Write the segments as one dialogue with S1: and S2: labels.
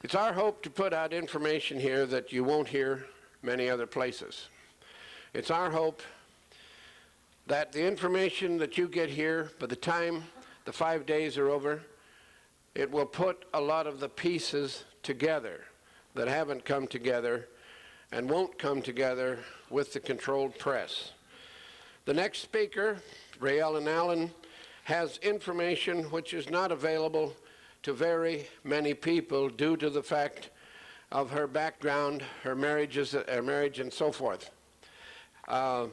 S1: It's our hope to put out information here that you won't hear many other places. It's our hope that the information that you get here, by the time the 5 days are over, it will put a lot of the pieces together that haven't come together and won't come together with the controlled press. The next speaker, Rayelan Allan, has information which is not available to very many people due to the fact of her background, her marriage and so forth. I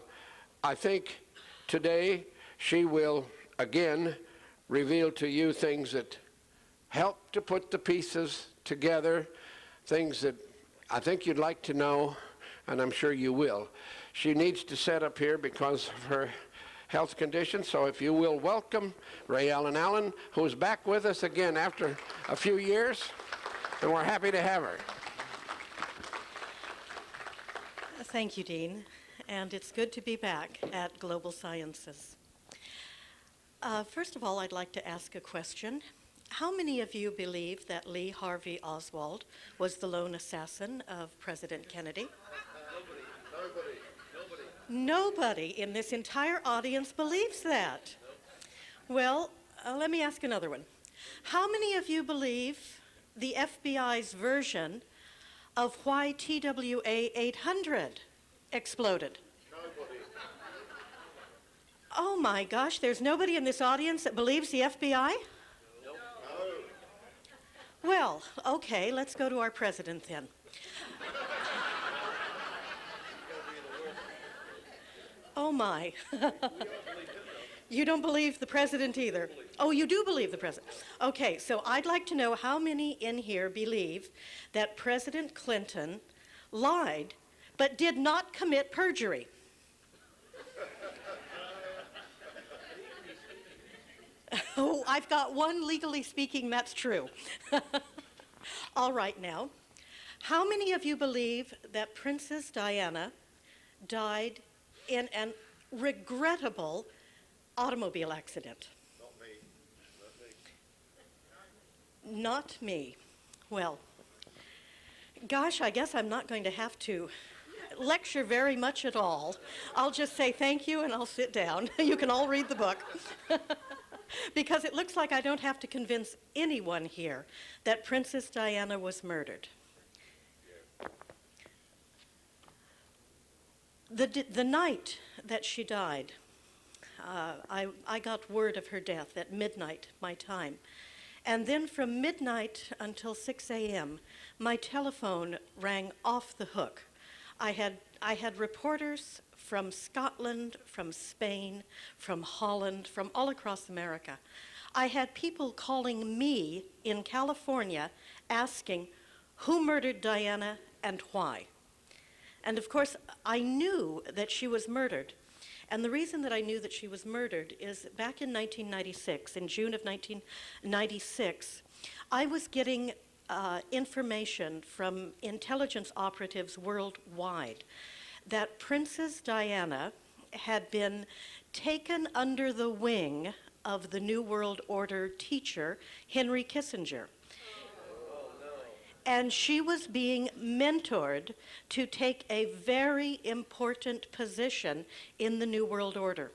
S1: think today she will again reveal to you things that help to put the pieces together, things that I think you'd like to know, and I'm sure you will. She needs to sit up here because of her health condition, so if you will welcome Rayelan Allan, who is back with us again after a few years, and we're happy to have her.
S2: Thank you, Dean, and it's good to be back at Global Sciences. First of all, I'd like to ask a question. How many of you believe that Lee Harvey Oswald was the lone assassin of President Kennedy? Nobody in this entire audience believes that. Well, let me ask another one. How many of you believe the FBI's version of why TWA 800 exploded? Nobody. Oh my gosh, there's nobody in this audience that believes the FBI? No. Well, okay, let's go to our president then. Oh my. You don't believe the president either? Oh, you do believe the president. Okay, so I'd like to know how many in here believe that President Clinton lied but did not commit perjury? Oh, I've got one legally speaking, that's true. All right now, how many of you believe that Princess Diana died in an regrettable automobile accident?
S3: Not me.
S2: Not me. Well, gosh, I guess I'm not going to have to lecture very much at all. I'll just say thank you and I'll sit down. You can all read the book. Because it looks like I don't have to convince anyone here that Princess Diana was murdered. The night that she died, I got word of her death at midnight, my time. And then from midnight until 6 a.m., my telephone rang off the hook. I had reporters from Scotland, from Spain, from Holland, from all across America. I had people calling me in California asking who murdered Diana and why. And of course, I knew that she was murdered. And the reason that I knew that she was murdered is back in 1996, in June of 1996, I was getting information from intelligence operatives worldwide that Princess Diana had been taken under the wing of the New World Order teacher, Henry Kissinger. And she was being mentored to take a very important position in the New World Order.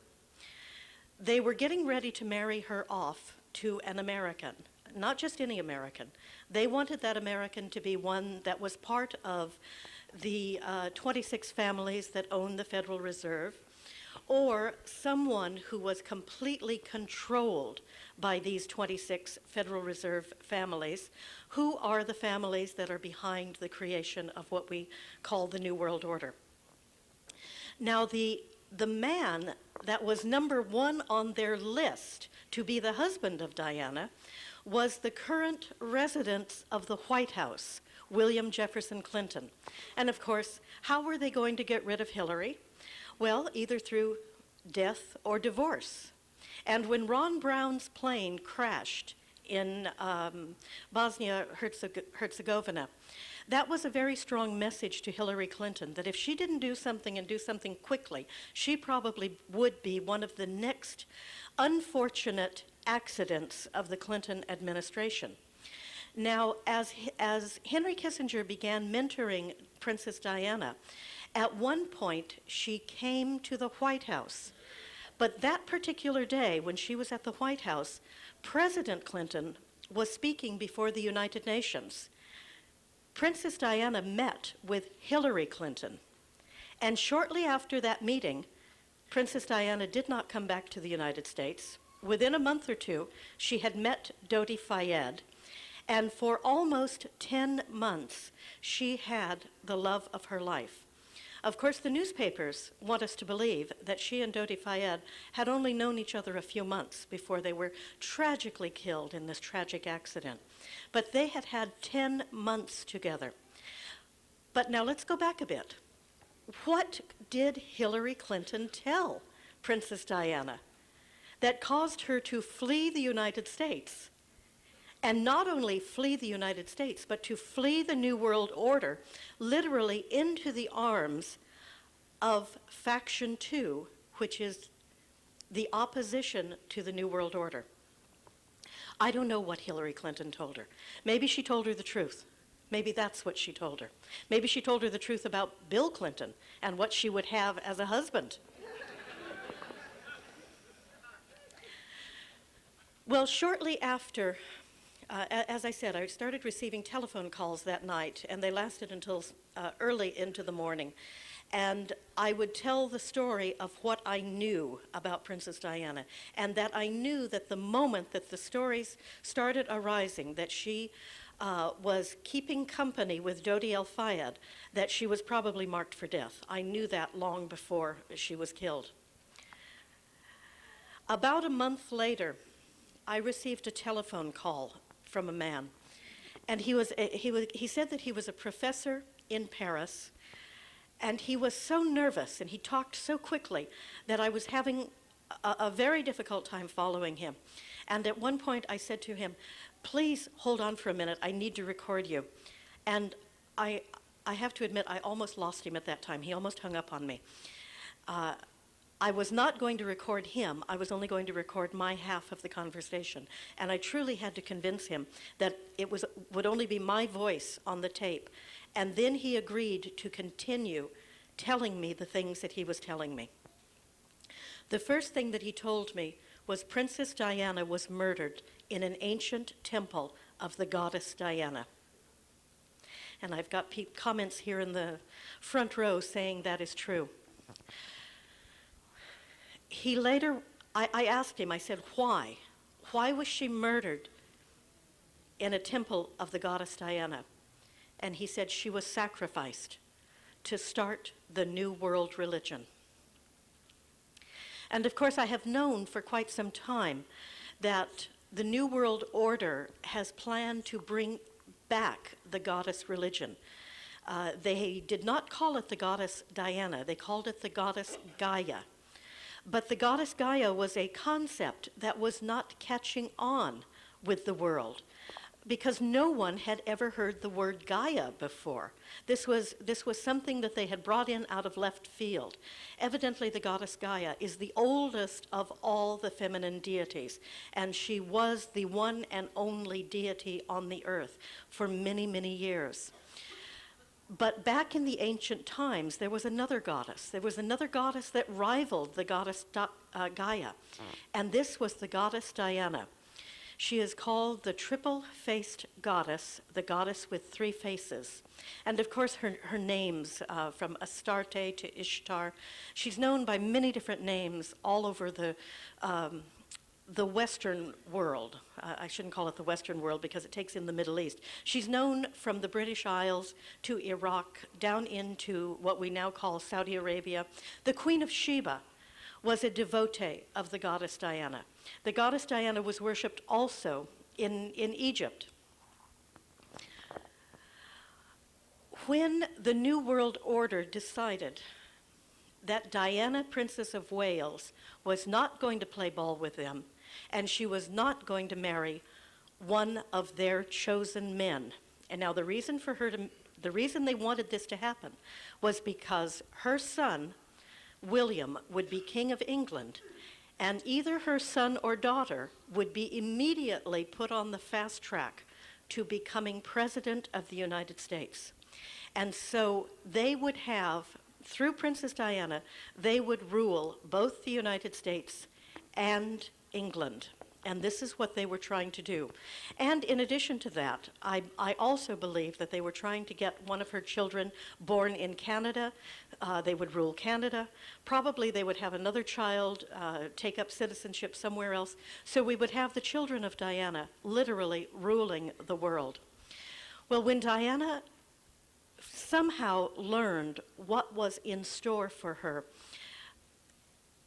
S2: They were getting ready to marry her off to an American, not just any American. They wanted that American to be one that was part of the 26 families that own the Federal Reserve, or someone who was completely controlled by these 26 Federal Reserve families, who are the families that are behind the creation of what we call the New World Order. Now, the man that was number one on their list to be the husband of Diana was the current resident of the White House, William Jefferson Clinton. And of course, how were they going to get rid of Hillary? Well, either through death or divorce. And when Ron Brown's plane crashed in Bosnia-Herzegovina, that was a very strong message to Hillary Clinton that if she didn't do something and do something quickly, she probably would be one of the next unfortunate accidents of the Clinton administration. Now, as Henry Kissinger began mentoring Princess Diana, at one point she came to the White House. But that particular day, when she was at the White House, President Clinton was speaking before the United Nations. Princess Diana met with Hillary Clinton. And shortly after that meeting, Princess Diana did not come back to the United States. Within a month or two, she had met Dodi Fayed, and for almost 10 months, she had the love of her life. Of course, the newspapers want us to believe that she and Dodi Fayed had only known each other a few months before they were tragically killed in this tragic accident. But they had had 10 months together. But now let's go back a bit. What did Hillary Clinton tell Princess Diana that caused her to flee the United States? And not only flee the United States, but to flee the New World Order, literally into the arms of Faction 2, which is the opposition to the New World Order. I don't know what Hillary Clinton told her. Maybe she told her the truth. Maybe that's what she told her. Maybe she told her the truth about Bill Clinton and what she would have as a husband. Well, shortly after, as I said, I started receiving telephone calls that night, and they lasted until early into the morning. And I would tell the story of what I knew about Princess Diana, and that I knew that the moment that the stories started arising, that she was keeping company with Dodi El-Fayed, that she was probably marked for death. I knew that long before she was killed. About a month later, I received a telephone call from a man, and he said that he was a professor in Paris, and he was so nervous and he talked so quickly that I was having a very difficult time following him. And at one point I said to him, "Please hold on for a minute, I need to record you." And I have to admit, I almost lost him at that time. He almost hung up on me. I was not going to record him, I was only going to record my half of the conversation. And I truly had to convince him that would only be my voice on the tape. And then he agreed to continue telling me the things that he was telling me. The first thing that he told me was Princess Diana was murdered in an ancient temple of the goddess Diana. And I've got comments here in the front row saying that is true. He later, I asked him, I said, why? Why was she murdered in a temple of the goddess Diana? And he said she was sacrificed to start the New World religion. And of course, I have known for quite some time that the New World Order has planned to bring back the goddess religion. They did not call it the goddess Diana, they called it the goddess Gaia. But the goddess Gaia was a concept that was not catching on with the world, because no one had ever heard the word Gaia before. This was something that they had brought in out of left field. Evidently, the goddess Gaia is the oldest of all the feminine deities, and she was the one and only deity on the earth for many, many years. But back in the ancient times, there was another goddess. There was another goddess that rivaled the goddess Gaia, and this was the goddess Diana. She is called the triple-faced goddess, the goddess with three faces. And of course, her names, from Astarte to Ishtar, she's known by many different names all over the Western world. I shouldn't call it the Western world because it takes in the Middle East. She's known from the British Isles to Iraq, down into what we now call Saudi Arabia. The Queen of Sheba was a devotee of the goddess Diana. The goddess Diana was worshipped also in Egypt. When the New World Order decided that Diana, Princess of Wales, was not going to play ball with them, and she was not going to marry one of their chosen men. And now the reason they wanted this to happen was because her son, William, would be King of England, and either her son or daughter would be immediately put on the fast track to becoming President of the United States. And so they would have, through Princess Diana, they would rule both the United States and England. And this is what they were trying to do. And in addition to that, I also believe that they were trying to get one of her children born in Canada. They would rule Canada. Probably they would have another child take up citizenship somewhere else. So we would have the children of Diana literally ruling the world. Well, when Diana somehow learned what was in store for her,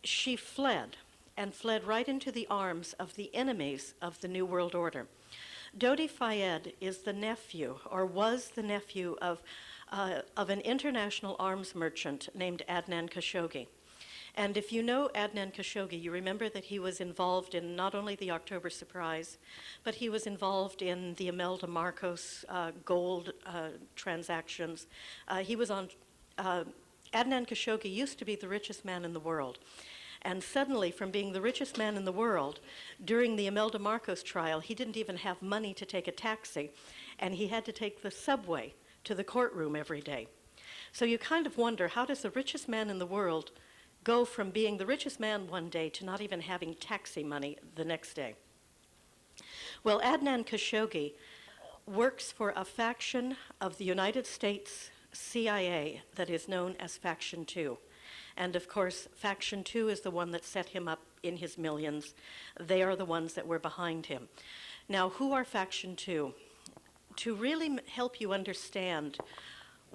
S2: she fled, and fled right into the arms of the enemies of the New World Order. Dodi Fayed is the nephew, or was the nephew, of an international arms merchant named Adnan Khashoggi. And if you know Adnan Khashoggi, you remember that he was involved in not only the October Surprise, but he was involved in the Imelda Marcos gold transactions. He was on, Adnan Khashoggi used to be the richest man in the world. And suddenly, from being the richest man in the world, during the Imelda Marcos trial, he didn't even have money to take a taxi, and he had to take the subway to the courtroom every day. So you kind of wonder, how does the richest man in the world go from being the richest man one day to not even having taxi money the next day? Well, Adnan Khashoggi works for a faction of the United States CIA that is known as Faction 2. And of course, Faction 2 is the one that set him up in his millions. They are the ones that were behind him. Now, who are Faction 2? To really help you understand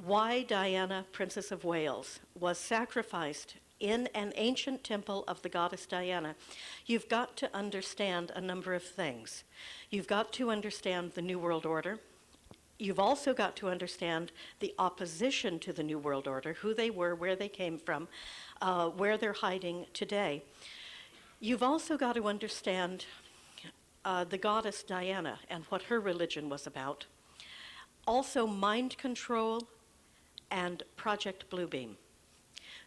S2: why Diana, Princess of Wales, was sacrificed in an ancient temple of the goddess Diana, you've got to understand a number of things. You've got to understand the New World Order. You've also got to understand the opposition to the New World Order, who they were, where they came from, where they're hiding today. You've also got to understand the goddess Diana and what her religion was about. Also mind control and Project Bluebeam.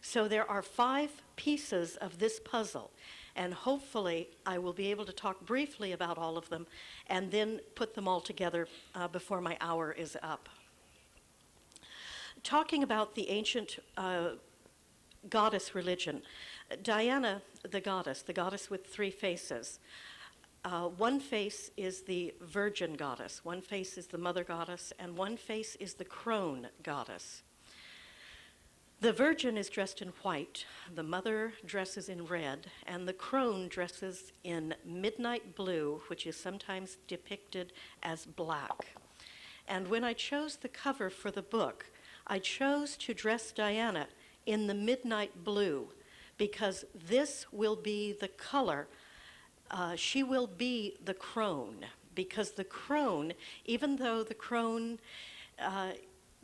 S2: So there are 5 pieces of this puzzle, and hopefully I will be able to talk briefly about all of them and then put them all together before my hour is up. Talking about the ancient goddess religion, Diana, the goddess with 3 faces. One face is the virgin goddess, one face is the mother goddess, and one face is the crone goddess. The virgin is dressed in white, the mother dresses in red, and the crone dresses in midnight blue, which is sometimes depicted as black. And when I chose the cover for the book, I chose to dress Diana in the midnight blue because this will be the color. She will be the crone, because the crone, even though the crone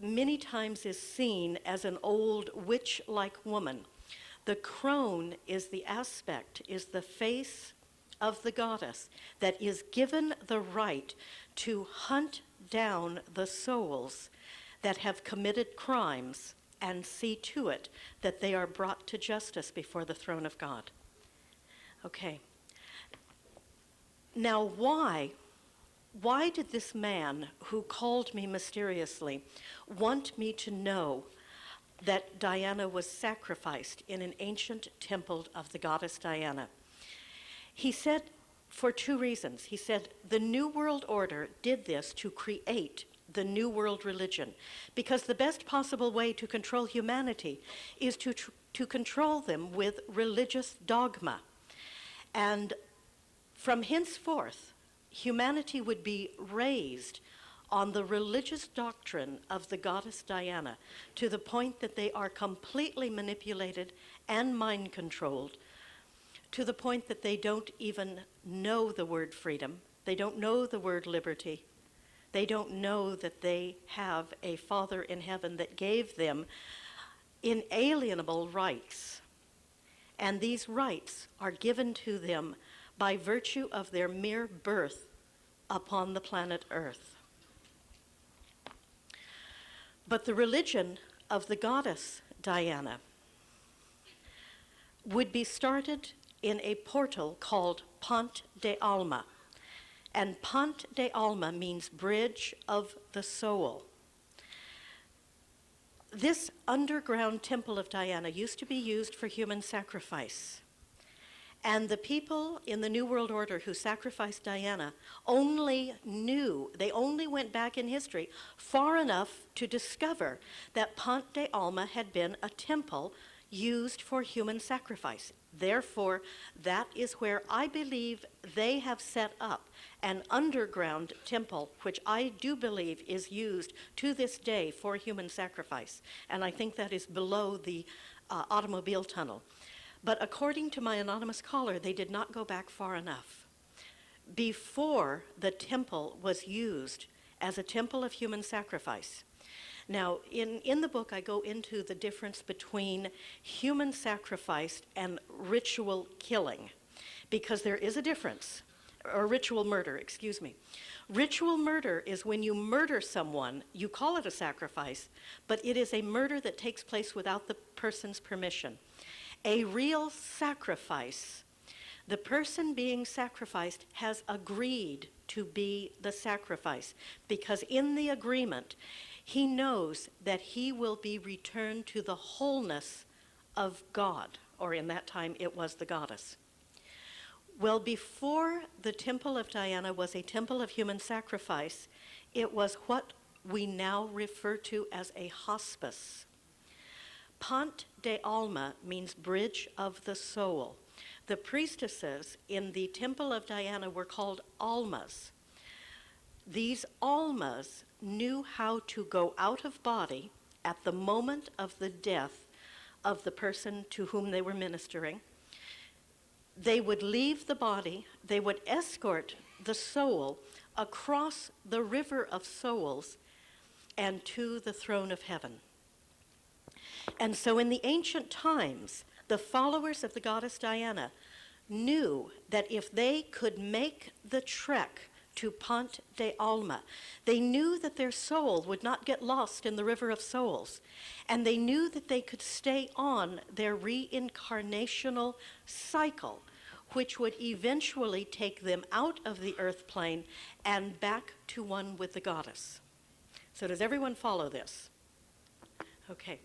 S2: many times is seen as an old witch-like woman, the crone is the aspect, is the face of the goddess that is given the right to hunt down the souls that have committed crimes and see to it that they are brought to justice before the throne of God. Okay. Now, why did this man who called me mysteriously want me to know that Diana was sacrificed in an ancient temple of the goddess Diana? He said for 2 reasons. He said the New World Order did this to create the New World religion, because the best possible way to control humanity is to control them with religious dogma. And from henceforth, humanity would be raised on the religious doctrine of the goddess Diana to the point that they are completely manipulated and mind controlled, to the point that they don't even know the word freedom, they don't know the word liberty, they don't know that they have a Father in heaven that gave them inalienable rights. And these rights are given to them by virtue of their mere birth upon the planet Earth. But the religion of the goddess Diana would be started in a portal called Pont de Alma. And Pont de Alma means bridge of the soul. This underground temple of Diana used to be used for human sacrifice. And the people in the New World Order who sacrificed Diana only went back in history far enough to discover that Pont de Alma had been a temple used for human sacrifice. Therefore, that is where I believe they have set up an underground temple, which I do believe is used to this day for human sacrifice. And I think that is below the automobile tunnel. But according to my anonymous caller, they did not go back far enough. Before the temple was used as a temple of human sacrifice. Now, in the book, I go into the difference between human sacrifice and ritual killing, because there is a difference, or ritual murder, excuse me. Ritual murder is when you murder someone, you call it a sacrifice, but it is a murder that takes place without the person's permission. A real sacrifice, the person being sacrificed has agreed to be the sacrifice, because in the agreement, he knows that he will be returned to the wholeness of God, or in that time it was the goddess. Well, before the Temple of Diana was a temple of human sacrifice, it was what we now refer to as a hospice. Pont de Alma means bridge of the soul. The priestesses in the Temple of Diana were called almas. These almas knew how to go out of body at the moment of the death of the person to whom they were ministering. They would leave the body, they would escort the soul across the river of souls and to the throne of heaven. And so in the ancient times, the followers of the goddess Diana knew that if they could make the trek to Pont de Alma, they knew that their soul would not get lost in the river of souls, and they knew that they could stay on their reincarnational cycle, which would eventually take them out of the earth plane and back to one with the goddess. So does everyone follow this? Okay.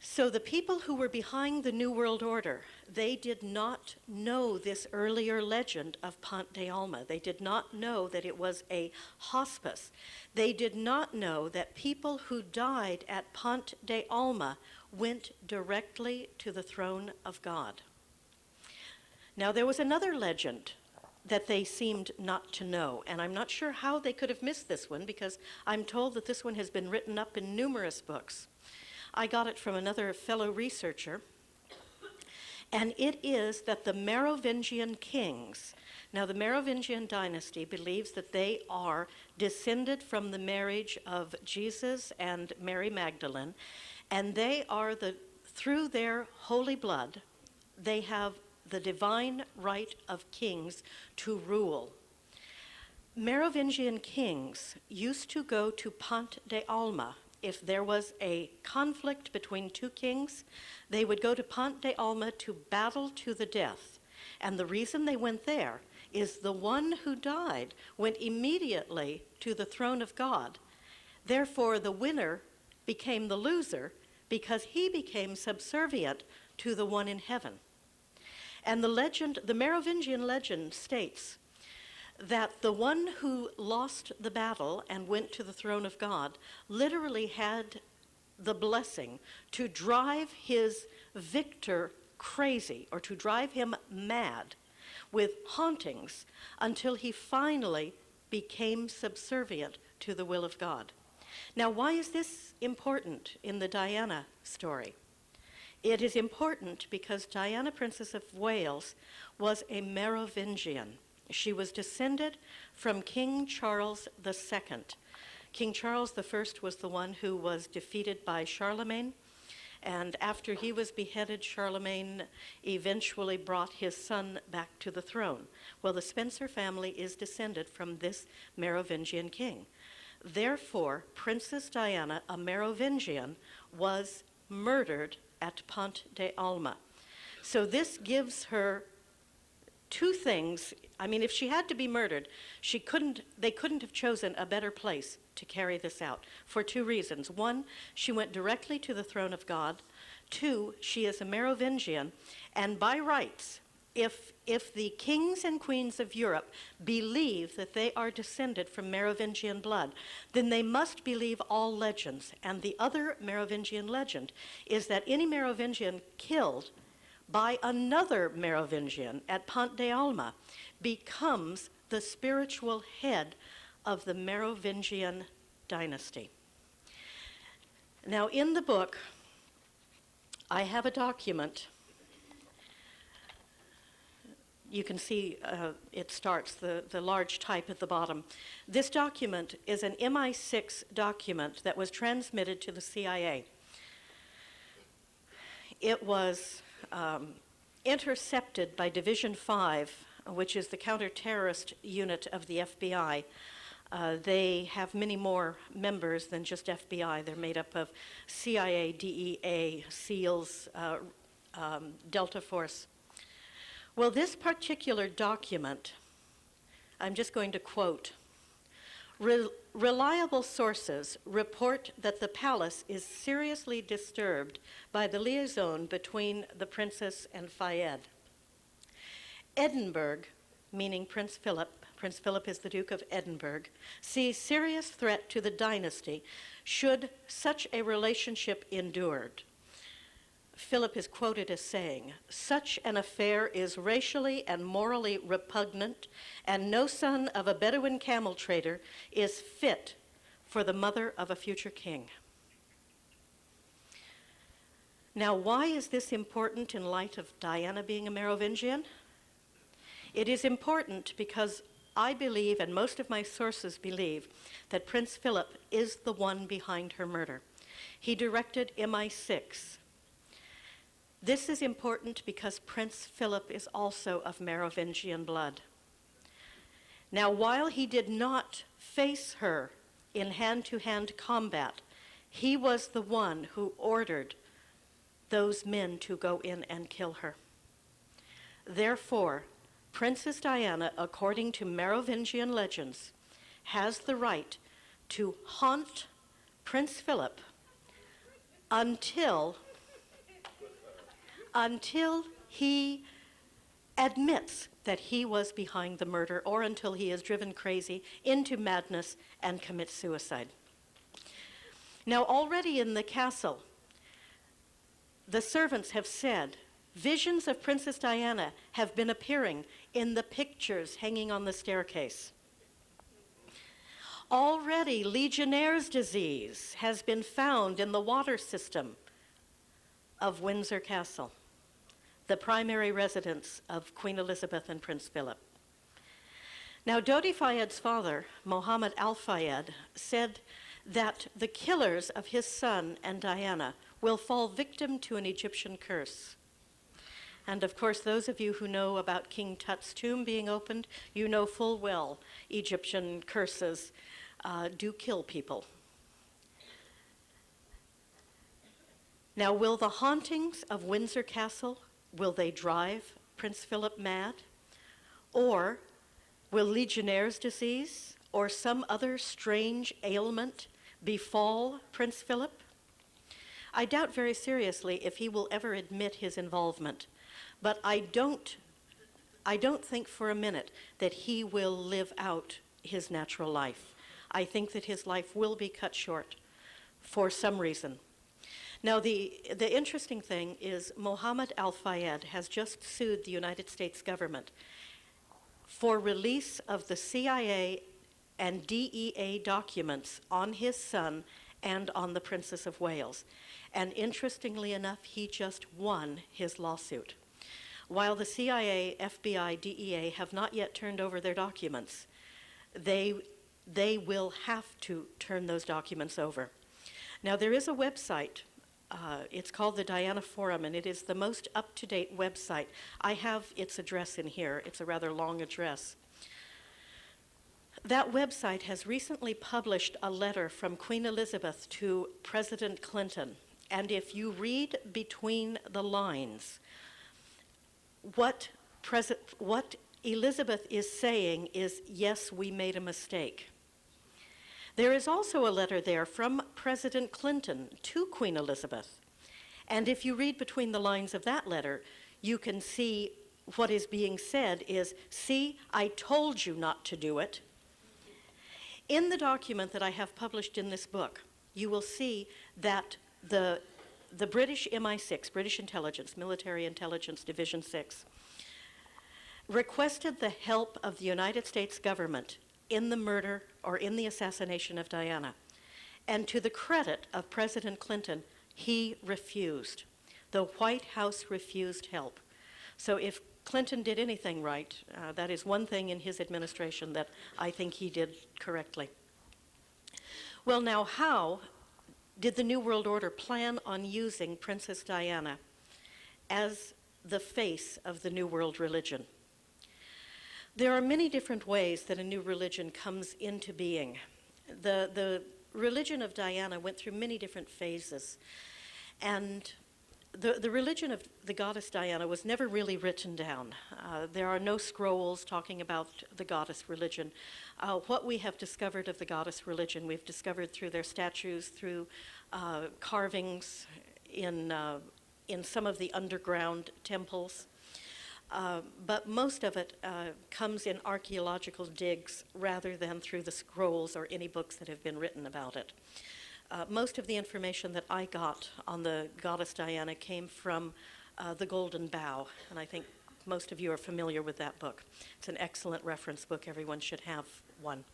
S2: So the people who were behind the New World Order, they did not know this earlier legend of Pont de Alma. They did not know that it was a hospice. They did not know that people who died at Pont de Alma went directly to the throne of God. Now, there was another legend that they seemed not to know, and I'm not sure how they could have missed this one, because I'm told that this one has been written up in numerous books. I got it from another fellow researcher, and it is that the Merovingian kings, now the Merovingian dynasty believes that they are descended from the marriage of Jesus and Mary Magdalene, and they are through their holy blood, they have the divine right of kings to rule. Merovingian kings used to go to Pont de Alma. If there was a conflict between two kings, they would go to Pont de Alma to battle to the death. And the reason they went there is the one who died went immediately to the throne of God. Therefore, the winner became the loser because he became subservient to the one in heaven. And the Merovingian legend states that the one who lost the battle and went to the throne of God literally had the blessing to drive his victor crazy, or to drive him mad with hauntings until he finally became subservient to the will of God. Now, why is this important in the Diana story? It is important because Diana, Princess of Wales, was a Merovingian. She was descended from King Charles II. King Charles I was the one who was defeated by Charlemagne, and after he was beheaded, Charlemagne eventually brought his son back to the throne. Well, the Spencer family is descended from this Merovingian king. Therefore, Princess Diana, a Merovingian, was murdered at Pont de Alma. So this gives her two things. I mean, if she had to be murdered, they couldn't have chosen a better place to carry this out for two reasons. One, she went directly to the throne of God. Two, she is a Merovingian, and by rights, if the kings and queens of Europe believe that they are descended from Merovingian blood, then they must believe all legends. And the other Merovingian legend is that any Merovingian killed by another Merovingian at Pont de Alma becomes the spiritual head of the Merovingian dynasty. Now, in the book, I have a document. You can see it starts, the large type at the bottom. This document is an MI6 document that was transmitted to the CIA. It was intercepted by Division 5, which is the counter-terrorist unit of the FBI. They have many more members than just FBI. They're made up of CIA, DEA, SEALs, Delta Force. Well, this particular document, I'm just going to quote, reliable sources report that the palace is seriously disturbed by the liaison between the princess and Fayed. Edinburgh, meaning Prince Philip is the Duke of Edinburgh, sees serious threat to the dynasty should such a relationship endured. Philip is quoted as saying, "Such an affair is racially and morally repugnant, and no son of a Bedouin camel trader is fit for the mother of a future king." Now, why is this important in light of Diana being a Merovingian? It is important because I believe, and most of my sources believe, that Prince Philip is the one behind her murder. He directed MI6. This is important because Prince Philip is also of Merovingian blood. Now, while he did not face her in hand-to-hand combat, he was the one who ordered those men to go in and kill her. Therefore, Princess Diana, according to Merovingian legends, has the right to haunt Prince Philip until he admits that he was behind the murder, or until he is driven crazy into madness and commits suicide. Now, already in the castle, the servants have said, visions of Princess Diana have been appearing in the pictures hanging on the staircase. Already, Legionnaire's disease has been found in the water system of Windsor Castle, the primary residence of Queen Elizabeth and Prince Philip. Now, Dodi Fayed's father, Mohammed Al-Fayed, said that the killers of his son and Diana will fall victim to an Egyptian curse. And of course, those of you who know about King Tut's tomb being opened, you know full well Egyptian curses do kill people. Now, will the hauntings of Windsor Castle, will they drive Prince Philip mad? Or will Legionnaire's disease or some other strange ailment befall Prince Philip? I doubt very seriously if he will ever admit his involvement, but I don't think for a minute that he will live out his natural life. I think that his life will be cut short for some reason. Now, the interesting thing is Mohammed Al-Fayed has just sued the United States government for release of the CIA and DEA documents on his son and on the Princess of Wales. And interestingly enough, he just won his lawsuit. While the CIA, FBI, DEA have not yet turned over their documents, they will have to turn those documents over. Now, there is a website. It's called the Diana Forum, and it is the most up-to-date website. I have its address in here. It's a rather long address. That website has recently published a letter from Queen Elizabeth to President Clinton. And if you read between the lines, what what Elizabeth is saying is, yes, we made a mistake. There is also a letter there from President Clinton to Queen Elizabeth. And if you read between the lines of that letter, you can see what is being said is, see, I told you not to do it. In the document that I have published in this book, you will see that the British MI6, British Intelligence, Military Intelligence Division 6, requested the help of the United States government in the murder or in the assassination of Diana. And to the credit of President Clinton, he refused. The White House refused help. So if Clinton did anything right, that is one thing in his administration that I think he did correctly. Well, now, how did the New World Order plan on using Princess Diana as the face of the New World religion? There are many different ways that a new religion comes into being. The religion of Diana went through many different phases, and the religion of the goddess Diana was never really written down. There are no scrolls talking about the goddess religion. What we have discovered of the goddess religion, we've discovered through their statues, through carvings in some of the underground temples. But most of it comes in archaeological digs rather than through the scrolls or any books that have been written about it. Most of the information that I got on the goddess Diana came from The Golden Bough, and I think most of you are familiar with that book. It's an excellent reference book. Everyone should have one.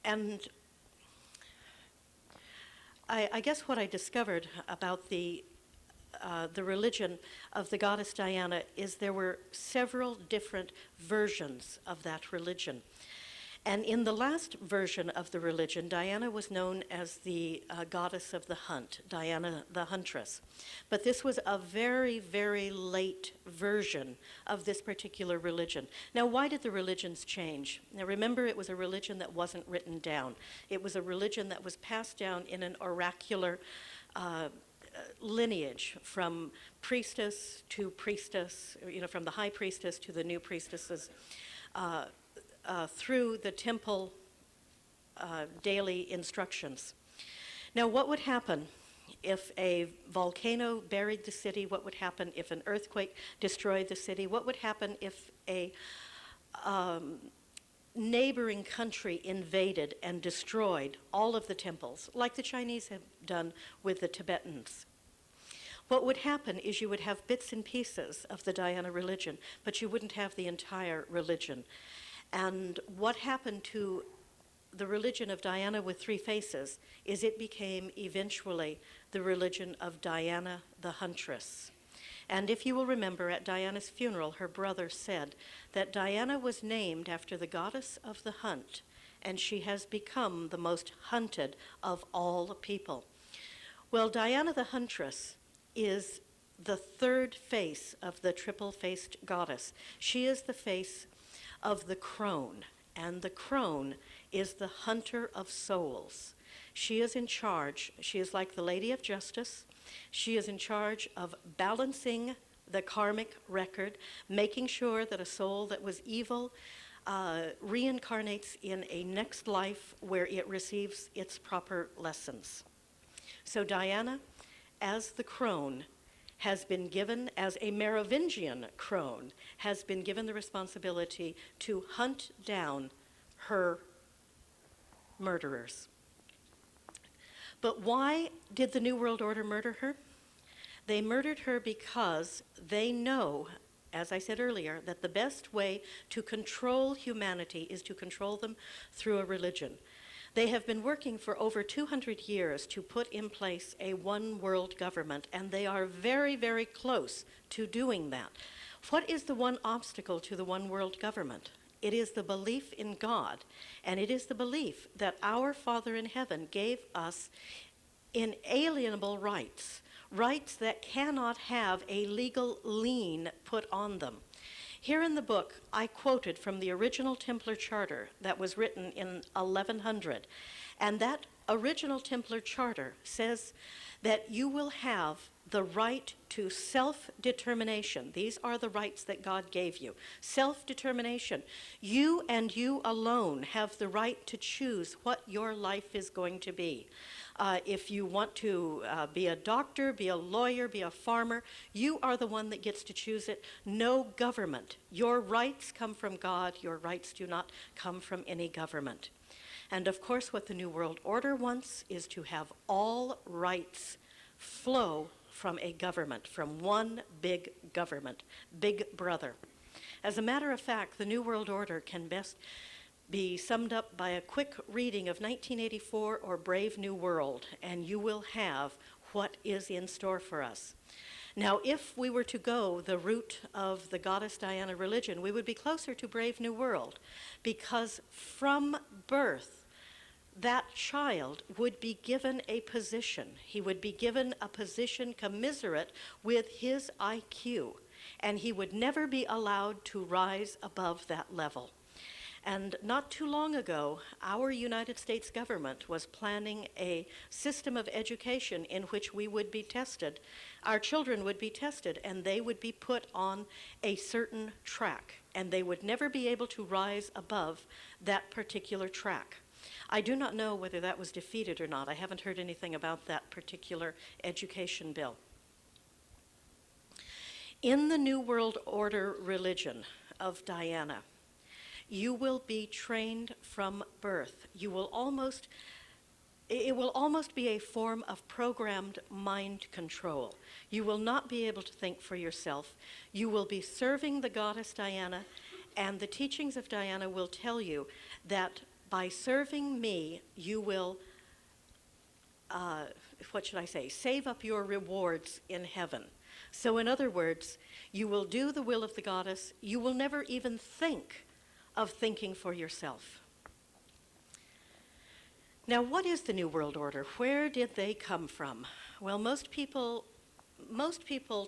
S2: And I guess what I discovered about the religion of the goddess Diana is there were several different versions of that religion. And in the last version of the religion, Diana was known as the goddess of the hunt, Diana the huntress. But this was a very, very late version of this particular religion. Now, why did the religions change? Now, remember, it was a religion that wasn't written down. It was a religion that was passed down in an oracular lineage from priestess to priestess, from the high priestess to the new priestesses, through the temple daily instructions. Now, what would happen if a volcano buried the city? What would happen if an earthquake destroyed the city? What would happen if a neighboring country invaded and destroyed all of the temples, like the Chinese have done with the Tibetans? What would happen is you would have bits and pieces of the Diana religion, but you wouldn't have the entire religion. And what happened to the religion of Diana with three faces is it became eventually the religion of Diana the huntress. And if you will remember, at Diana's funeral, her brother said that Diana was named after the goddess of the hunt, and she has become the most hunted of all people. Well, Diana the huntress is the third face of the triple-faced goddess. She is the face of the crone, and the crone is the hunter of souls. She is in charge. She is like the Lady of Justice. She is in charge of balancing the karmic record, making sure that a soul that was evil reincarnates in a next life where it receives its proper lessons. So Diana, as the crone, has been given, as a Merovingian crone, has been given the responsibility to hunt down her murderers. But why did the New World Order murder her? They murdered her because they know, as I said earlier, that the best way to control humanity is to control them through a religion. They have been working for over 200 years to put in place a one world government, and they are very, very close to doing that. What is the one obstacle to the one world government? It is the belief in God, and it is the belief that our Father in heaven gave us inalienable rights, rights that cannot have a legal lien put on them. Here in the book, I quoted from the original Templar Charter that was written in 1100. And that original Templar Charter says that you will have the right to self-determination. These are the rights that God gave you. Self-determination. You and you alone have the right to choose what your life is going to be. If you want to be a doctor, be a lawyer, be a farmer, you are the one that gets to choose it. No government. Your rights come from God. Your rights do not come from any government. And of course, what the New World Order wants is to have all rights flow from a government, from one big government, Big Brother. As a matter of fact, the New World Order can best be summed up by a quick reading of 1984 or Brave New World, and you will have what is in store for us. Now, if we were to go the route of the goddess Diana religion, we would be closer to Brave New World, because from birth, that child would be given a position. He would be given a position commensurate with his IQ, and he would never be allowed to rise above that level. And not too long ago, our United States government was planning a system of education in which we would be tested. Our children would be tested, and they would be put on a certain track, and they would never be able to rise above that particular track. I do not know whether that was defeated or not. I haven't heard anything about that particular education bill. In the New World Order religion of Diana, you will be trained from birth. It will almost be a form of programmed mind control. You will not be able to think for yourself. You will be serving the goddess Diana, and the teachings of Diana will tell you that by serving me, you will, save up your rewards in heaven. So in other words, you will do the will of the goddess. You will never even think of thinking for yourself. Now, what is the New World Order? Where did they come from? Well, most people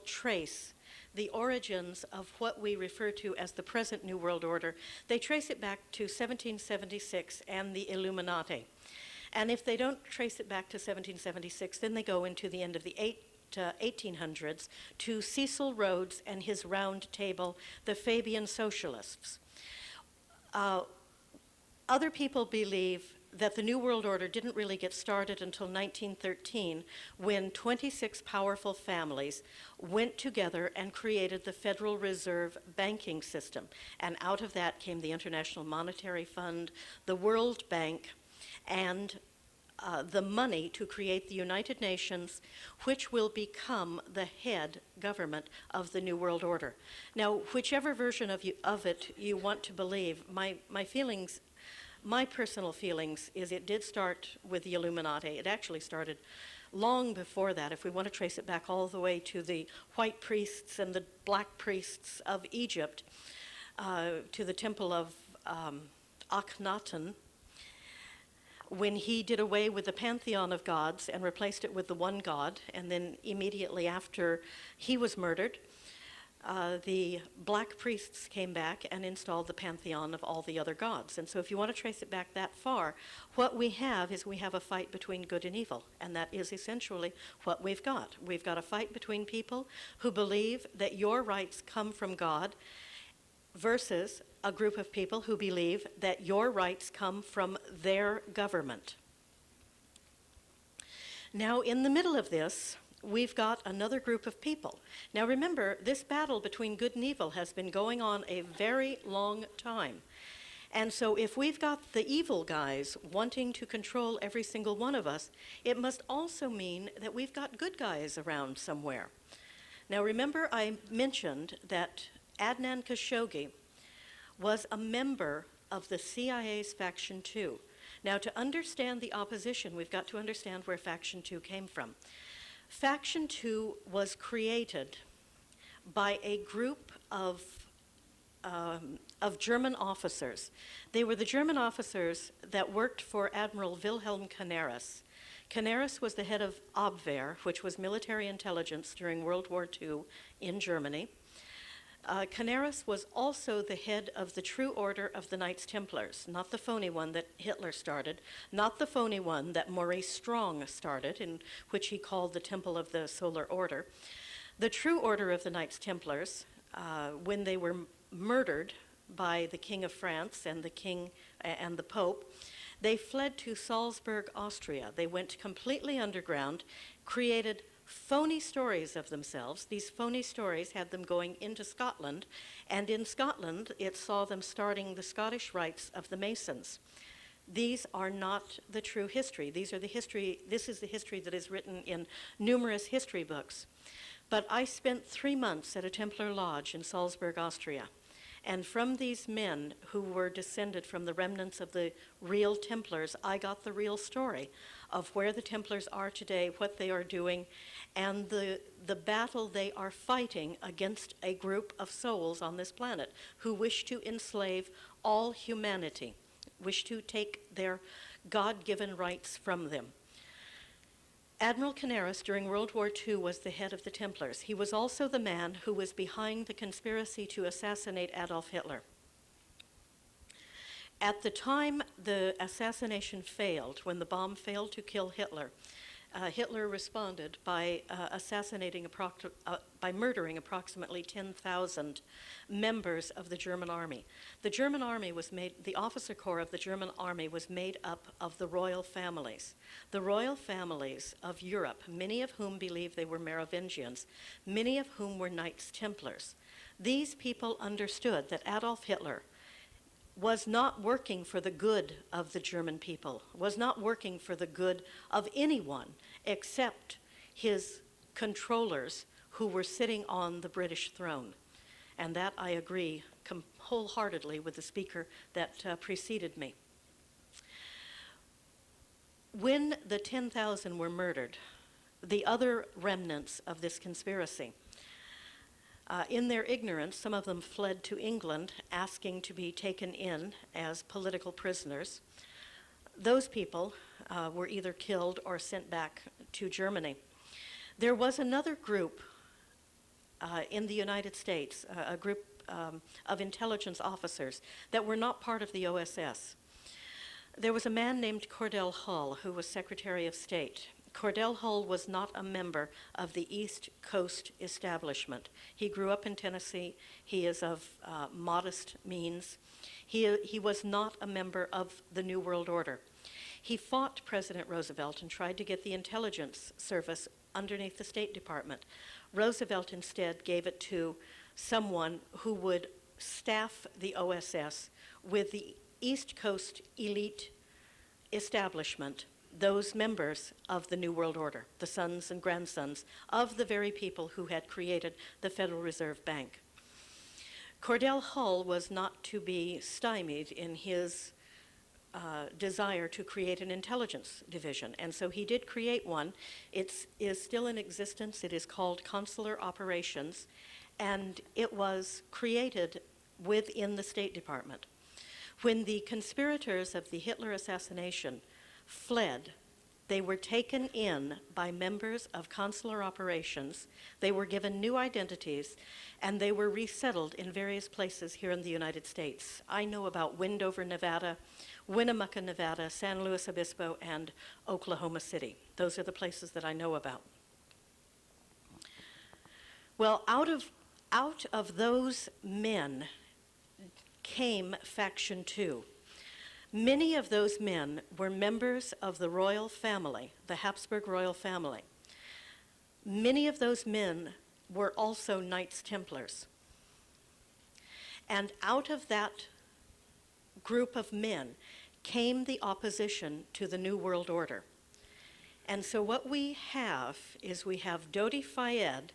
S2: trace the origins of what we refer to as the present New World Order. They trace it back to 1776 and the Illuminati. And if they don't trace it back to 1776, then they go into the end of the 1800s to Cecil Rhodes and his round table, the Fabian Socialists. Other people believe that the New World Order didn't really get started until 1913, when 26 powerful families went together and created the Federal Reserve banking system. And out of that came the International Monetary Fund, the World Bank, and the money to create the United Nations, which will become the head government of the New World Order. Now, whichever version of it you want to believe, my personal feelings is it did start with the Illuminati. It actually started long before that, if we want to trace it back all the way to the white priests and the black priests of Egypt, to the temple of Akhenaten, when he did away with the pantheon of gods and replaced it with the one God, and then immediately after he was murdered, the black priests came back and installed the pantheon of all the other gods. And so if you want to trace it back that far, what we have is we have a fight between good and evil, and that is essentially what we've got. We've got a fight between people who believe that your rights come from God versus a group of people who believe that your rights come from their government. Now, in the middle of this, we've got another group of people. Now remember, this battle between good and evil has been going on a very long time. And so if we've got the evil guys wanting to control every single one of us, it must also mean that we've got good guys around somewhere. Now remember, I mentioned that Adnan Khashoggi was a member of the CIA's Faction 2. Now, to understand the opposition, we've got to understand where Faction 2 came from. Faction 2 was created by a group of German officers. They were the German officers that worked for Admiral Wilhelm Canaris. Canaris was the head of Abwehr, which was military intelligence during World War II in Germany. Canaris was also the head of the true order of the Knights Templars, not the phony one that Hitler started, not the phony one that Maurice Strong started, in which he called the Temple of the Solar Order. The true order of the Knights Templars, when they were murdered by the King of France and the King and the Pope, they fled to Salzburg, Austria. They went completely underground, created phony stories of themselves. These phony stories had them going into Scotland, and in Scotland it saw them starting the Scottish rites of the Masons. These are not the true history. This is the history that is written in numerous history books. But I spent 3 months at a Templar lodge in Salzburg, Austria. And from these men who were descended from the remnants of the real Templars, I got the real story of where the Templars are today, what they are doing, and the battle they are fighting against a group of souls on this planet who wish to enslave all humanity, wish to take their God-given rights from them. Admiral Canaris, during World War II, was the head of the Templars. He was also the man who was behind the conspiracy to assassinate Adolf Hitler. At the time the assassination failed, when the bomb failed to kill Hitler, Hitler responded by murdering approximately 10,000 members of the German army. The German army the officer corps of the German army was made up of the royal families. The royal families of Europe, many of whom believed they were Merovingians, many of whom were Knights Templars. These people understood that Adolf Hitler was not working for the good of the German people, was not working for the good of anyone except his controllers who were sitting on the British throne. And that I agree wholeheartedly with the speaker that preceded me. When the 10,000 were murdered, the other remnants of this conspiracy, in their ignorance, some of them fled to England asking to be taken in as political prisoners. Those people were either killed or sent back to Germany. There was another group in the United States, a group of intelligence officers that were not part of the OSS. There was a man named Cordell Hull who was Secretary of State. Cordell Hull was not a member of the East Coast establishment. He grew up in Tennessee. He is of modest means. He was not a member of the New World Order. He fought President Roosevelt and tried to get the intelligence service underneath the State Department. Roosevelt instead gave it to someone who would staff the OSS with the East Coast elite establishment, those members of the New World Order, the sons and grandsons of the very people who had created the Federal Reserve Bank. Cordell Hull was not to be stymied in his desire to create an intelligence division, and so he did create one. It is still in existence. It is called Consular Operations, and it was created within the State Department. When the conspirators of the Hitler assassination fled, they were taken in by members of Consular Operations. They were given new identities, and they were resettled in various places here in the United States. I know about Wendover, Nevada, Winnemucca, Nevada, San Luis Obispo, and Oklahoma City. Those are the places that I know about. Well, out of those men came Faction 2. Many of those men were members of the royal family, the Habsburg royal family. Many of those men were also Knights Templars. And out of that group of men came the opposition to the New World Order. And so what we have is we have Dodi Fayed,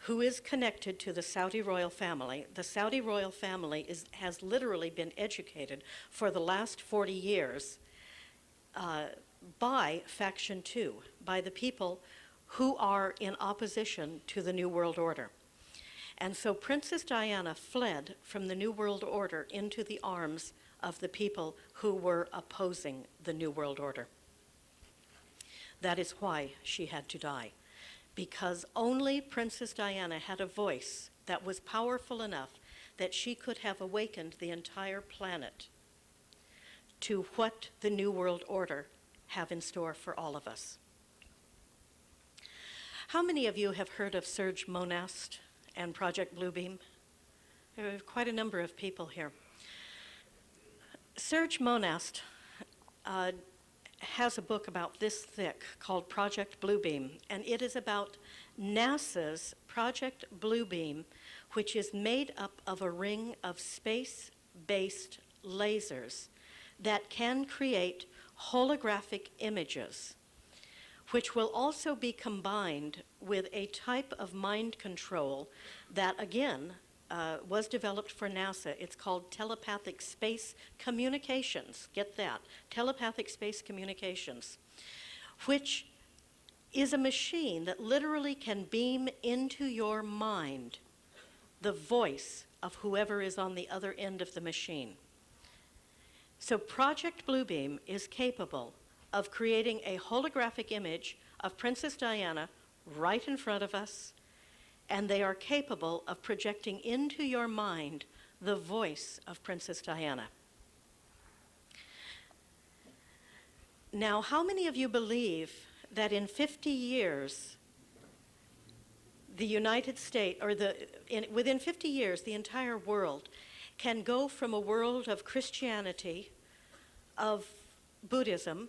S2: who is connected to the Saudi royal family. The Saudi royal family has literally been educated for the last 40 years by Faction 2, by the people who are in opposition to the New World Order. And so Princess Diana fled from the New World Order into the arms of the people who were opposing the New World Order. That is why she had to die, because only Princess Diana had a voice that was powerful enough that she could have awakened the entire planet to what the New World Order have in store for all of us. How many of you have heard of Serge Monast and Project Bluebeam? There are quite a number of people here. Serge Monast has a book about this thick called Project Bluebeam, and it is about NASA's Project Bluebeam, which is made up of a ring of space-based lasers that can create holographic images, which will also be combined with a type of mind control that, again, was developed for NASA. It's called telepathic space communications. Get that, telepathic space communications, which is a machine that literally can beam into your mind the voice of whoever is on the other end of the machine. So Project Bluebeam is capable of creating a holographic image of Princess Diana right in front of us, and they are capable of projecting into your mind the voice of Princess Diana. Now, how many of you believe that in 50 years, the United States, or within 50 years, the entire world can go from a world of Christianity, of Buddhism,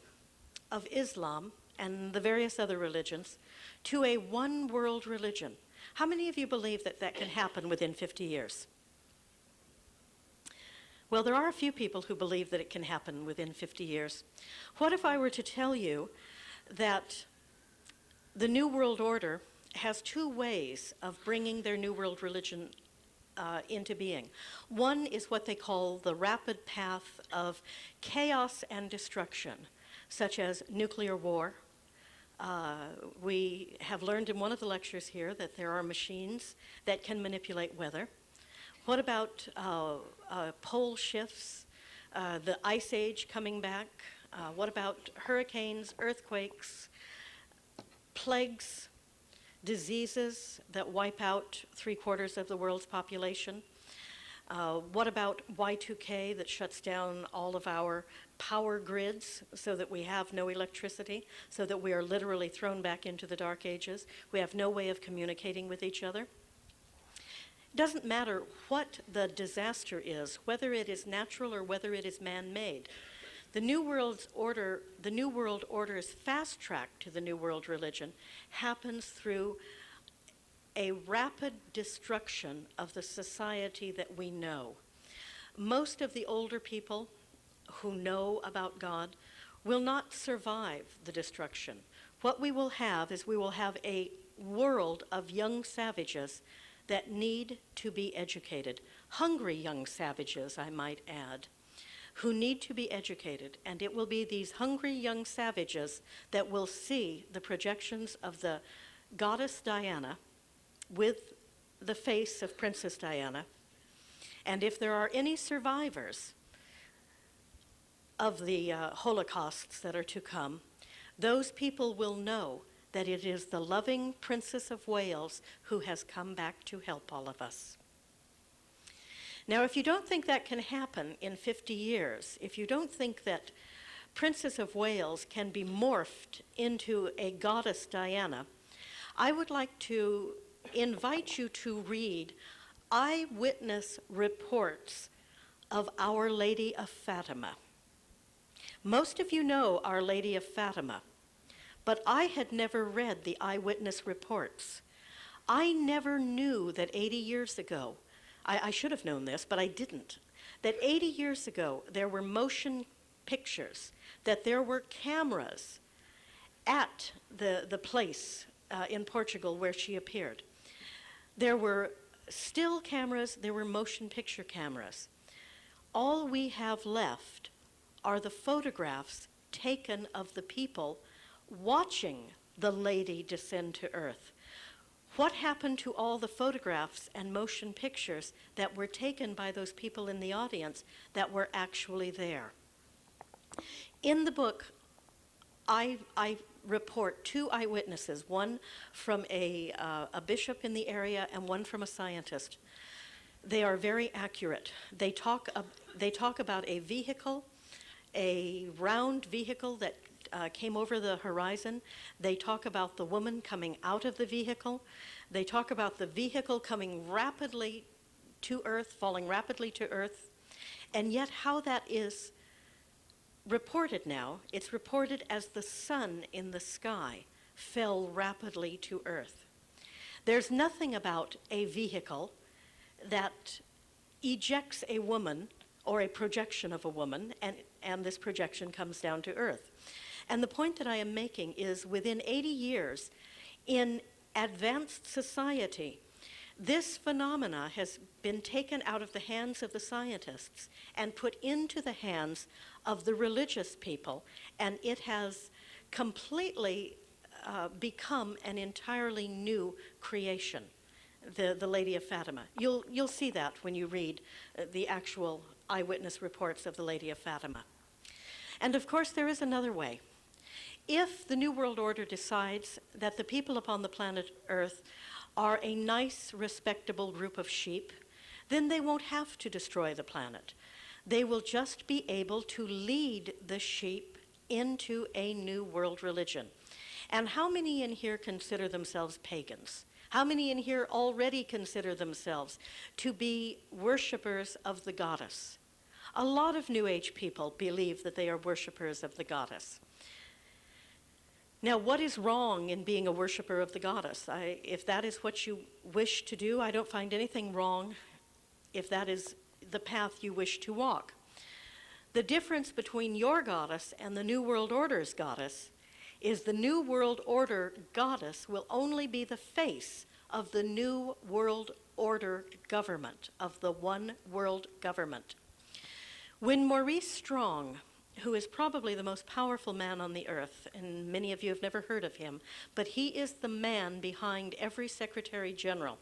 S2: of Islam, and the various other religions, to a one-world religion? How many of you believe that that can happen within 50 years? Well, there are a few people who believe that it can happen within 50 years. What if I were to tell you that the New World Order has two ways of bringing their New World religion into being? One is what they call the rapid path of chaos and destruction, such as nuclear war. We have learned in one of the lectures here that there are machines that can manipulate weather. What about pole shifts, the ice age coming back? What about hurricanes, earthquakes, plagues, diseases that wipe out 3/4 of the world's population? What about Y2K that shuts down all of our power grids so that we have no electricity, so that we are literally thrown back into the dark ages? We have no way of communicating with each other. It doesn't matter what the disaster is, whether it is natural or whether it is man-made. The New World Order's fast track to the New World religion happens through a rapid destruction of the society that we know. Most of the older people who know about God will not survive the destruction. What we will have is we will have a world of young savages that need to be educated. Hungry young savages, I might add, who need to be educated. And it will be these hungry young savages that will see the projections of the goddess Diana with the face of Princess Diana. And if there are any survivors of the Holocausts that are to come, those people will know that it is the loving Princess of Wales who has come back to help all of us. Now, if you don't think that can happen in 50 years, if you don't think that Princess of Wales can be morphed into a goddess Diana, I would like to invite you to read eyewitness reports of Our Lady of Fatima. Most of you know Our Lady of Fatima, but I had never read the eyewitness reports. I never knew that 80 years ago, I should have known this, but I didn't, that 80 years ago there were motion pictures, that there were cameras at the place in Portugal where she appeared. There were still cameras, there were motion picture cameras. All we have left are the photographs taken of the people watching the lady descend to earth. What happened to all the photographs and motion pictures that were taken by those people in the audience that were actually there? In the book I report 2 eyewitnesses, one from a bishop in the area and one from a scientist. They are very accurate. They talk about a vehicle, a round vehicle that came over the horizon. They talk about the woman coming out of the vehicle. They talk about the vehicle coming rapidly to Earth, falling rapidly to Earth. And yet how that is reported now, it's reported as the sun in the sky fell rapidly to Earth. There's nothing about a vehicle that ejects a woman or a projection of a woman, and this projection comes down to Earth. And the point that I am making is within 80 years, in advanced society, this phenomena has been taken out of the hands of the scientists and put into the hands of the religious people, and it has completely become an entirely new creation, the Lady of Fatima. You'll see that when you read the actual eyewitness reports of the Lady of Fatima. And of course, there is another way. If the New World Order decides that the people upon the planet Earth are a nice, respectable group of sheep, then they won't have to destroy the planet. They will just be able to lead the sheep into a new world religion. And how many in here consider themselves pagans? How many in here already consider themselves to be worshipers of the goddess? A lot of New Age people believe that they are worshipers of the goddess. Now, what is wrong in being a worshiper of the goddess? If that is what you wish to do, I don't find anything wrong if that is the path you wish to walk. The difference between your goddess and the New World Order's goddess is the New World Order goddess will only be the face of the New World Order government, of the one world government. When Maurice Strong, who is probably the most powerful man on the earth, and many of you have never heard of him, but he is the man behind every Secretary General.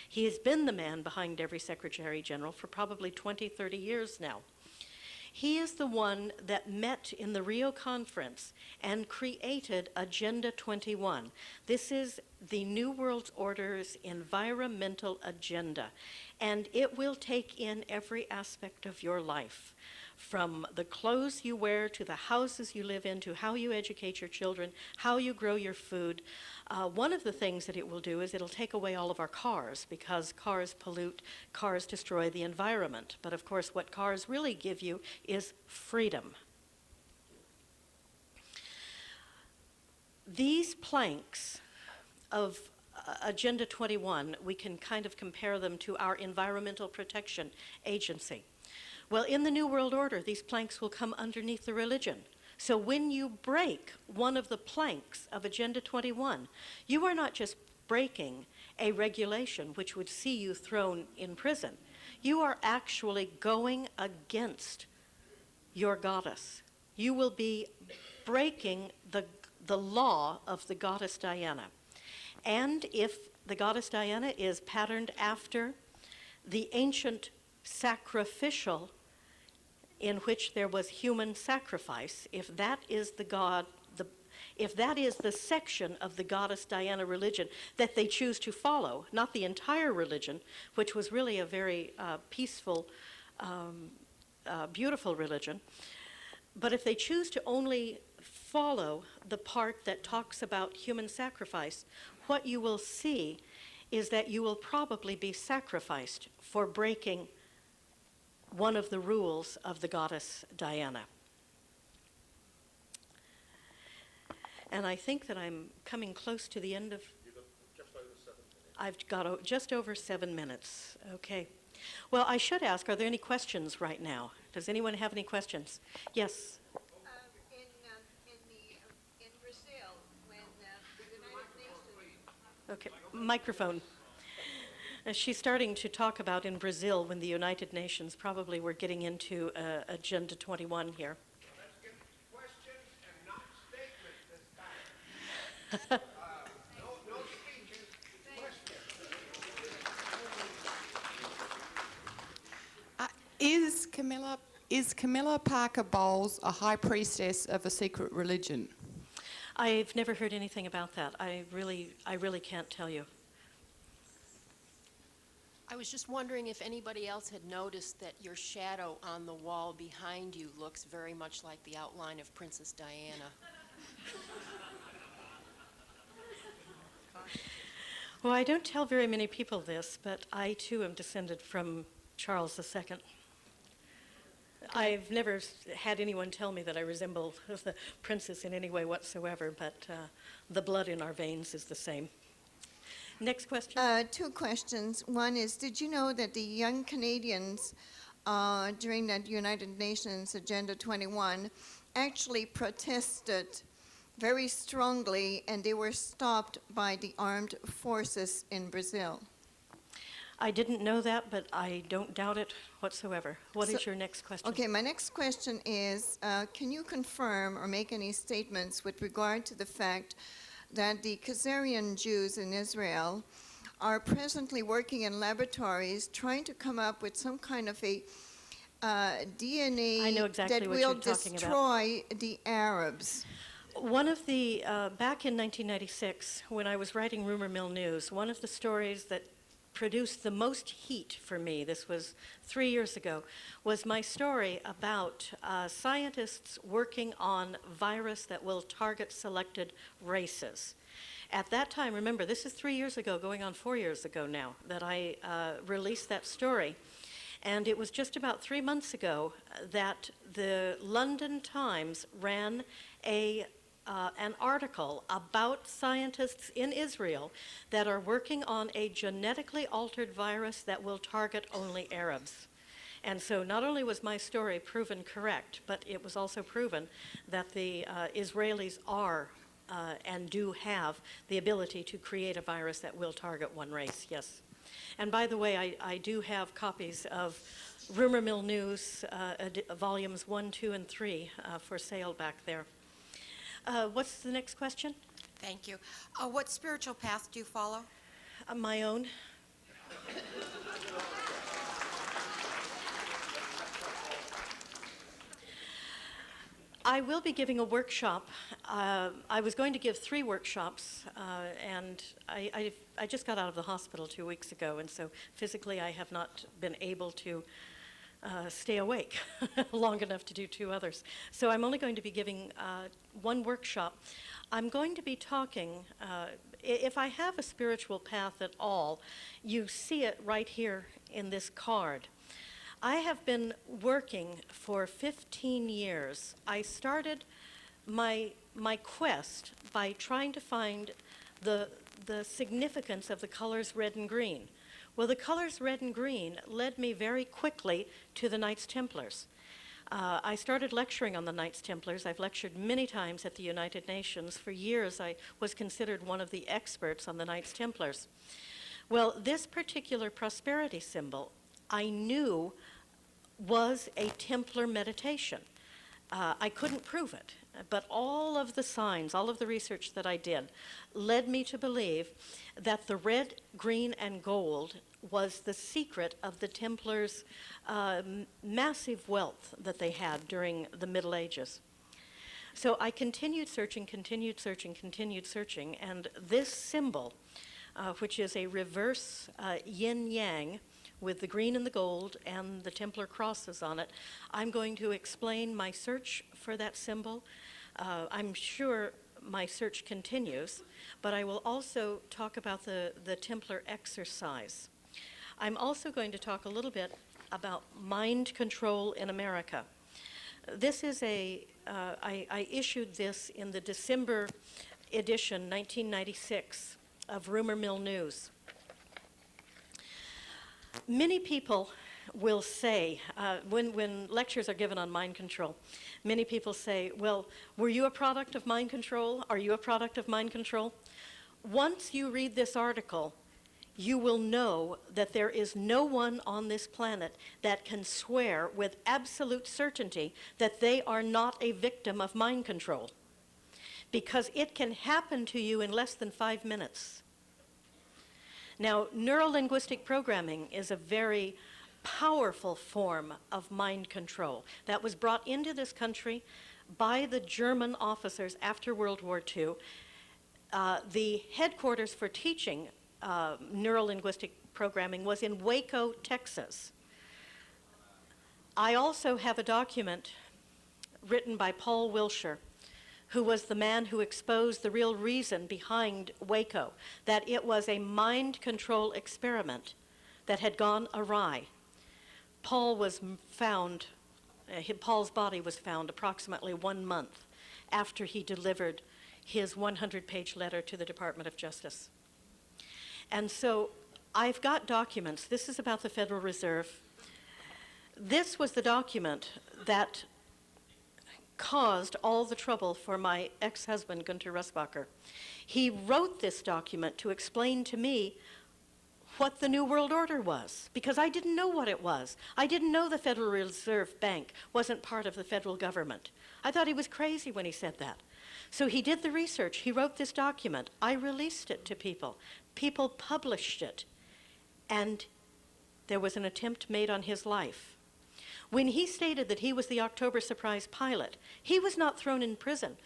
S2: He has been the man behind every Secretary General for probably 20, 30 years now. He is the one that met in the Rio Conference and created Agenda 21. This is the New World Order's environmental agenda, and it will take in every aspect of your life, from the clothes you wear to the houses you live in, to how you educate your children, how you grow your food. One of the things that it will do is it'll take away all of our cars, because cars pollute, cars destroy the environment. But of course, what cars really give you is freedom. These planks of Agenda 21, we can kind of compare them to our Environmental Protection Agency. Well, in the New World Order, these planks will come underneath the religion. So when you break one of the planks of Agenda 21, you are not just breaking a regulation which would see you thrown in prison. You are actually going against your goddess. You will be breaking the law of the goddess Diana. And if the goddess Diana is patterned after the ancient sacrificial, in which there was human sacrifice, if that is if that is the section of the goddess Diana religion that they choose to follow, not the entire religion, which was really a very peaceful, beautiful religion, but if they choose to only follow the part that talks about human sacrifice, what you will see is that you will probably be sacrificed for breaking one of the rules of the goddess Diana. And I think that I'm coming close to the end of...
S3: You've got just over 7 minutes.
S2: I've got just over 7 minutes. Okay. Well, I should ask, are there any questions right now? Does anyone have any questions? Yes?
S4: In Brazil, when the United Nations...
S2: Okay, microphone. She's starting to talk about in Brazil when the United Nations probably were getting into Agenda 21 here.
S1: Let's get questions and not statements this time. No speeches, questions.
S5: Is Camilla Parker Bowles a high priestess of a secret religion?
S2: I've never heard anything about that. I really can't tell you.
S5: I was just wondering if anybody else had noticed that your shadow on the wall behind you looks very much like the outline of Princess Diana.
S2: Well, I don't tell very many people this, but I too am descended from Charles II. I've never had anyone tell me that I resemble the princess in any way whatsoever, but the blood in our veins is the same. Next question.
S6: Two questions. One is, did you know that the young Canadians during that United Nations Agenda 21 actually protested very strongly, and they were stopped by the armed forces in Brazil?
S2: I didn't know that, but I don't doubt it whatsoever. What is
S6: So-
S2: your next question?
S6: Okay, my next question is, can you confirm or make any statements with regard to the fact that the Khazarian Jews in Israel are presently working in laboratories trying to come up with some kind of a DNA
S2: I know exactly
S6: that
S2: what
S6: will
S2: you're talking about.
S6: destroy the Arabs?
S2: One of the, back in 1996, when I was writing Rumor Mill News, one of the stories that produced the most heat for me, this was 3 years ago, was my story about scientists working on virus that will target selected races. At that time, remember, this is 3 years ago, going on 4 years ago now, that I released that story. And it was just about 3 months ago that the London Times ran an article about scientists in Israel that are working on a genetically altered virus that will target only Arabs. And so not only was my story proven correct, but it was also proven that the Israelis are and do have the ability to create a virus that will target one race, yes. And by the way, I do have copies of Rumor Mill News, volumes 1, 2, and 3 for sale back there. What's the next question?
S7: Thank you. What spiritual path do you follow?
S2: My own. I will be giving a workshop. I was going to give 3 workshops, and I just got out of the hospital 2 weeks ago, and so physically I have not been able to stay awake long enough to do 2 others. So I'm only going to be giving 1 workshop. I'm going to be talking, if I have a spiritual path at all, you see it right here in this card. I have been working for 15 years. I started my quest by trying to find the significance of the colors red and green. Well, the colors red and green led me very quickly to the Knights Templars. I started lecturing on the Knights Templars. I've lectured many times at the United Nations. For years, I was considered one of the experts on the Knights Templars. Well, this particular prosperity symbol, I knew was a Templar meditation. I couldn't prove it, but all of the signs, all of the research that I did led me to believe that the red, green, and gold was the secret of the Templars' massive wealth that they had during the Middle Ages. So I continued searching, and this symbol, which is a reverse yin-yang, with the green and the gold and the Templar crosses on it, I'm going to explain my search for that symbol. I'm sure my search continues, but I will also talk about the Templar exercise. I'm also going to talk a little bit about mind control in America. This is I issued this in the December edition, 1996, of Rumor Mill News. Many people will say, when lectures are given on mind control, many people say, well, were you a product of mind control? Are you a product of mind control? Once you read this article, you will know that there is no one on this planet that can swear with absolute certainty that they are not a victim of mind control, because it can happen to you in less than 5 minutes. Now, neuro-linguistic programming is a very powerful form of mind control that was brought into this country by the German officers after World War II. The headquarters for teaching neurolinguistic programming was in Waco, Texas. I also have a document written by Paul Wilshire, who was the man who exposed the real reason behind Waco, that it was a mind control experiment that had gone awry. Paul was found, Paul's body was found approximately 1 month after he delivered his 100-page letter to the Department of Justice. And so I've got documents. This is about the Federal Reserve. This was the document that caused all the trouble for my ex-husband, Gunter Russbacher. He wrote this document to explain to me what the New World Order was, because I didn't know what it was. I didn't know the Federal Reserve Bank wasn't part of the federal government. I thought he was crazy when he said that. So he did the research. He wrote this document. I released it to people. People published it. And there was an attempt made on his life. When he stated that he was the October surprise pilot, he was not thrown in prison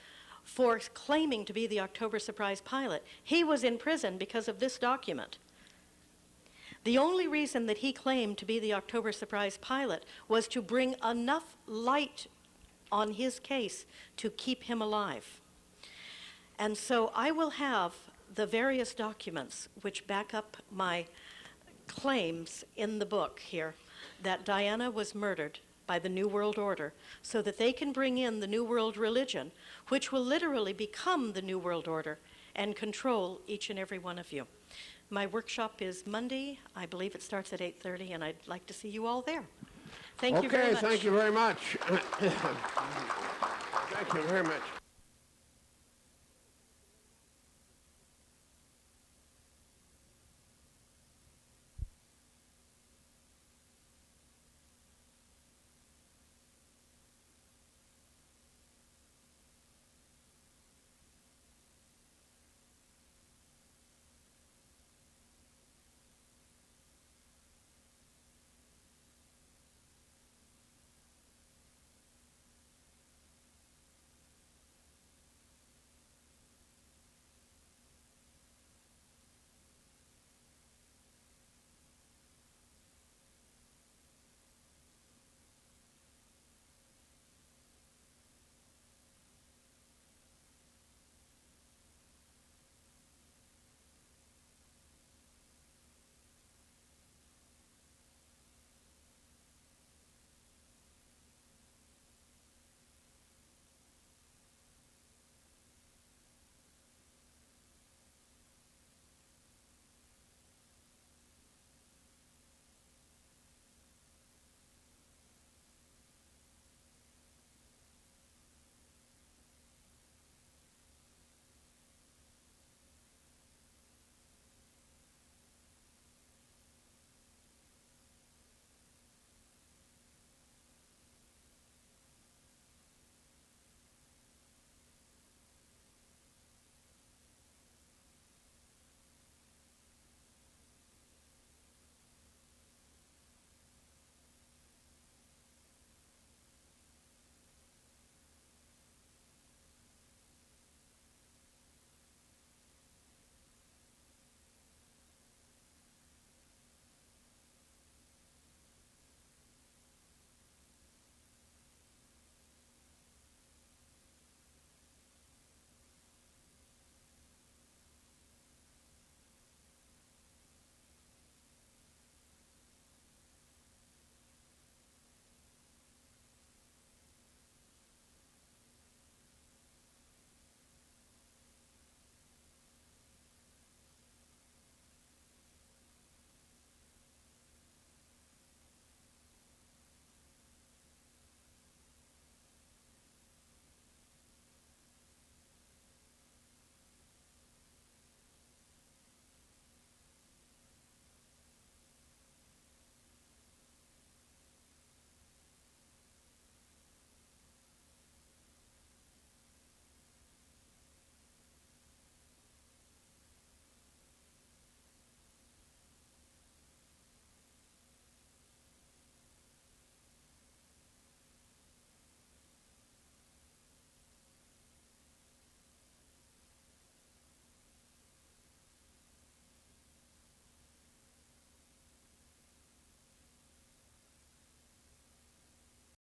S2: for claiming to be the October surprise pilot. He was in prison because of this document. The only reason that he claimed to be the October surprise pilot was to bring enough light on his case to keep him alive. And so I will have the various documents which back up my claims in the book here that Diana was murdered by the New World Order so that they can bring in the New World religion, which will literally become the New World Order and control each and every one of you. My workshop is Monday. I believe it starts at 8:30, and I'd like to see you all there. Thank you very much.
S1: Okay, thank you very much. Thank you very much.